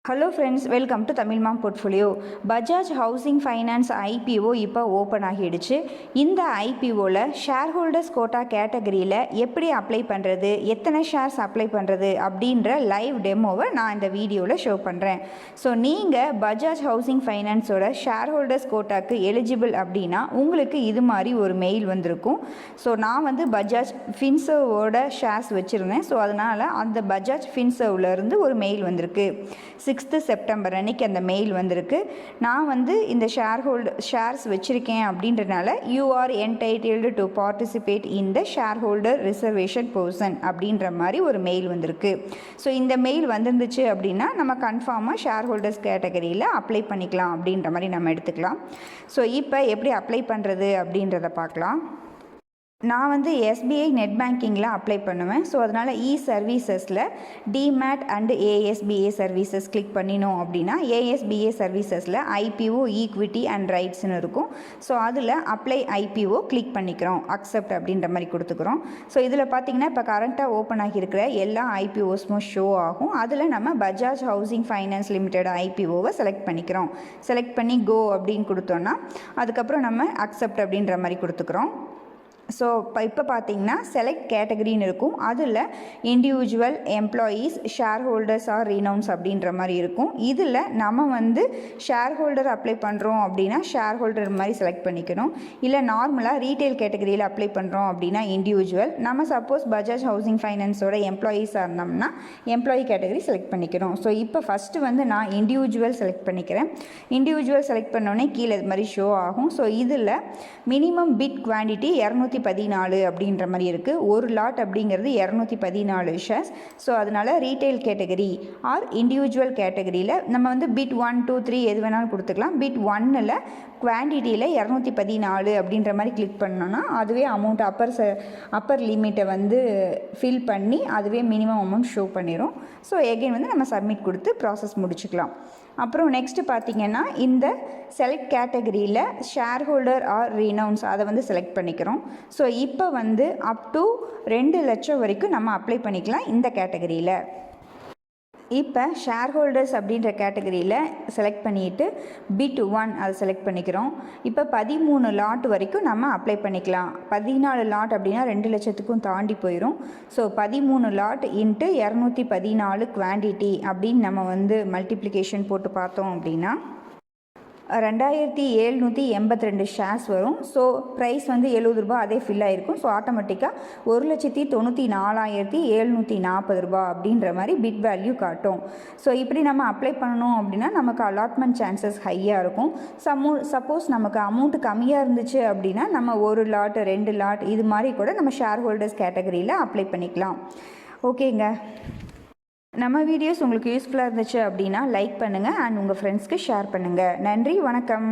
Hello friends, welcome to Tamil mom portfolio. Bajaj housing finance IPO இப்போ open ஆகிடுச்சு. இந்த ஐபிஓவில் share holders quota கேட்டகரியில் எப்படி அப்ளை பண்ணுறது, எத்தனை ஷேர்ஸ் அப்ளை பண்ணுறது அப்படின்ற லைவ் டெமோவை நான் இந்த வீடியோவில் ஷோ பண்ணுறேன். ஸோ நீங்கள் பஜாஜ் ஹவுசிங் ஃபைனான்ஸோட ஷேர் ஹோல்டர்ஸ் கோட்டாக்கு எலிஜிபிள் அப்படின்னா உங்களுக்கு இது மாதிரி ஒரு மெயில் வந்திருக்கும். ஸோ நான் பஜாஜ் ஃபின்சர்வோட ஷேர்ஸ் வச்சுருந்தேன். ஸோ அதனால் அந்த பஜாஜ் ஃபின்சர்வ்லேருந்து ஒரு மெயில் வந்திருக்கு. 6 செப்டம்பர் அன்னைக்கு அந்த மெயில் வந்திருக்கு. நான் இந்த ஷேர்ஸ் வச்சுருக்கேன் அப்படின்றனால you are entitled to participate in the share holder reservation person அப்படின்ற மாதிரி ஒரு மெயில் வந்திருக்கு. ஸோ இந்த மெயில் வந்துருந்துச்சு அப்படின்னா நம்ம கன்ஃபார்மாக ஷேர் ஹோல்டர்ஸ் கேட்டகரியில் அப்ளை பண்ணிக்கலாம் அப்படின்ற மாதிரி நம்ம எடுத்துக்கலாம். ஸோ இப்போ எப்படி அப்ளை பண்ணுறது அப்படின்றத பார்க்கலாம். நான் எஸ்பிஐ நெட் பேங்கிங்கில் அப்ளை பண்ணுவேன். ஸோ அதனால் சர்வீசஸில் டிமேட் அண்டு ஏஎஸ்பிஏ சர்வீசஸ் கிளிக் பண்ணினோம் அப்படின்னா ஏஎஸ்பிஏ சர்வீசஸில் ஐபிஓ ஈக்விட்டி அண்ட் ரைட்ஸ்னு இருக்கும். ஸோ அதில் அப்ளை ஐபிஓ கிளிக் பண்ணிக்கிறோம், அக்செப்ட் அப்படின்ற மாதிரி கொடுத்துக்கிறோம். ஸோ இதில் பார்த்திங்கன்னா இப்போ கரண்ட்டாக ஓப்பன் ஆகியிருக்கிற எல்லா ஐபிஓஸும் ஷோ ஆகும். அதில் நம்ம பஜாஜ் ஹவுசிங் ஃபைனான்ஸ் லிமிடெட் ஐபிஓவை செலக்ட் பண்ணிக்கிறோம். செலக்ட் பண்ணி கோ அப்படின்னு கொடுத்தோன்னா அதுக்கப்புறம் நம்ம அக்செப்ட் அப்படின்ற மாதிரி கொடுத்துக்கிறோம். ஸோ இப்போ பார்த்தீங்கன்னா செலக்ட் கேட்டகரின்னு இருக்கும். அதில் individual, employees, share holders or renounce அப்படின்ற மாதிரி இருக்கும். இதில் நம்ம ஷேர் ஹோல்டர் அப்ளை பண்ணுறோம் அப்படின்னா ஷேர் ஹோல்டர் மாதிரி செலக்ட் பண்ணிக்கணும். இல்லை நார்மலாக ரீட்டைல் கேட்டகரியில் அப்ளை பண்ணுறோம் அப்படின்னா இண்டிவிஜுவல். நம்ம சப்போஸ் பஜாஜ் ஹவுசிங் ஃபைனான்ஸோட எம்ப்ளாயீஸாக இருந்தோம்னா எம்ப்ளாயி கேட்டகரி செலக்ட் பண்ணிக்கிறோம். ஸோ இப்போ ஃபஸ்ட்டு நான் இண்டிவிஜுவல் செலக்ட் பண்ணிக்கிறேன். இண்டிவிஜுவல் செலக்ட் பண்ணோன்னே கீழே இது மாதிரி ஷோ ஆகும். ஸோ இதில் மினிமம் பிட் குவான்டிட்டி 214 அப்படின்ற மாதிரி இருக்குது. ஒரு லாட் அப்படிங்கிறது 214 ஷேர்ஸ். ஸோ அதனால் ரீட்டைல் கேட்டகரி ஆர் இண்டிவிஜுவல் கேட்டகரியில் நம்ம பிட் 1, 2, 3 எது வேணாலும் கொடுத்துக்கலாம். பிட் 1ல் குவான்டிட்டியில் 214 அப்படின்ற மாதிரி கிளிக் பண்ணோன்னா அதுவே அமௌண்ட் அப்பர் லிமிட்டை ஃபில் பண்ணி அதுவே மினிமம் அமௌண்ட் ஷோ பண்ணிடும். ஸோ எகெயின் நம்ம சப்மிட் கொடுத்து ப்ராசஸ் முடிச்சுக்கலாம். அப்புறம் நெக்ஸ்ட்டு பார்த்திங்கன்னா இந்த செலக்ட் கேட்டகரியில் ஷேர் ஹோல்டர் ஆர் ரினவுன்ஸ் அதை செலக்ட் பண்ணிக்கிறோம். ஸோ இப்போ அப் டு 2 லட்சம் வரைக்கும் நம்ம அப்ளை பண்ணிக்கலாம் இந்த கேட்டகரியில். இப்போ ஷேர் ஹோல்டர்ஸ் அப்படின்ற கேட்டகரியில் செலக்ட் பண்ணிவிட்டு பிட் 1 அதை செலக்ட் பண்ணிக்கிறோம். இப்போ 13 லாட் வரைக்கும் நம்ம அப்ளை பண்ணிக்கலாம். 14 லாட் அப்படின்னா 2 லட்சத்துக்கும் தாண்டி போயிடும். ஸோ 13 லாட் இன்ட்டு 214 குவான்டிட்டி அப்படின்னு நம்ம மல்டிப்ளிகேஷன் போட்டு பார்த்தோம் அப்படின்னா 2782 ஷேர்ஸ் வரும். ஸோ ப்ரைஸ் 70 ரூபா அதே ஃபில் ஆகிருக்கும். ஸோ ஆட்டோமேட்டிக்காக 1,94,740 ரூபா அப்படின்ற மாதிரி பிட் வேல்யூ காட்டும். ஸோ இப்படி நம்ம அப்ளை பண்ணணும் அப்படின்னா நமக்கு அலாட்மெண்ட் சான்சஸ் ஹையாக இருக்கும். சப்போஸ் நமக்கு அமௌண்ட் கம்மியாக இருந்துச்சு அப்படின்னா நம்ம 1 லாட் 2 லாட் இது மாதிரி கூட நம்ம ஷேர் ஹோல்டர்ஸ் கேட்டகரியில் அப்ளை பண்ணிக்கலாம். ஓகேங்க, நம்ம வீடியோஸ் உங்களுக்கு யூஸ்ஃபுல்லாக இருந்துச்சு அப்படின்னா லைக் பண்ணுங்கள் அண்ட் உங்கள் ஃப்ரெண்ட்ஸ்க்கு ஷேர் பண்ணுங்கள். நன்றி, வணக்கம்.